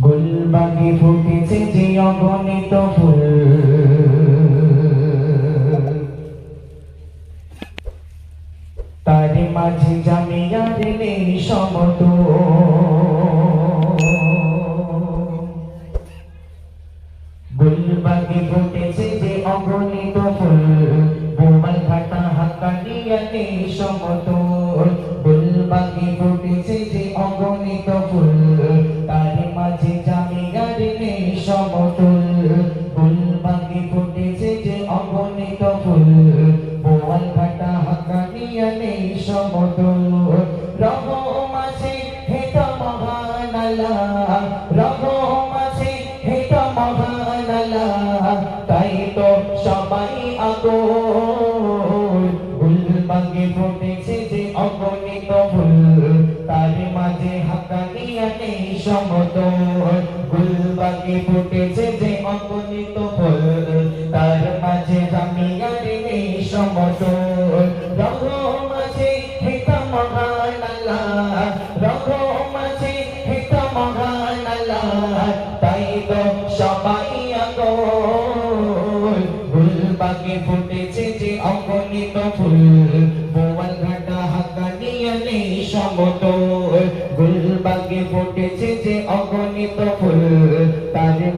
গুলবাগে ফুটেছে যে অগণিত ফুল, তার মাঝে জামিয়ার নেই সমতুল। গুলবাগে ফুটেছে যে অগণিত ফুল, বোমাল ঘাটা হাক্কানিয়া নেই সমতুল। গুলবাগে ফুটেছে যে অগণিত ফুল, তার মাঝে জামিয়ার নেই সমতুল। গুলবাগে ফুটেছে যে অগণিত ফুল, বোমাল ঘাটা হাক্কানিয়া নেই সমতুল। রহম আছে হেতা মহান আল্লাহ, রহম আছে হেতা মহান আল্লাহ, তাই তো সবাই আগুন। গুলবাগে ফুটেছে যে অগণিত ফুল, তার মাঝে হাক্কানিয়া নেই সমতুল। গুলবাগে ফুটেছে যে অগণিত ফুল, তার মাঝে জামিয়ার নেই সমতুল। রহম আছে হেতা মহান আল্লাহ, রহম আছে হেতা মহান আল্লাহ, তাই তো সবাই আগুন। গুলবাগে ফুটেছে যে অগণিত ফুল, বোয়াল ঘাটা হাক্কানিয়া নেই সমতুল। গুলবাগে ফুটেছে যে অগণিত ফুল, তার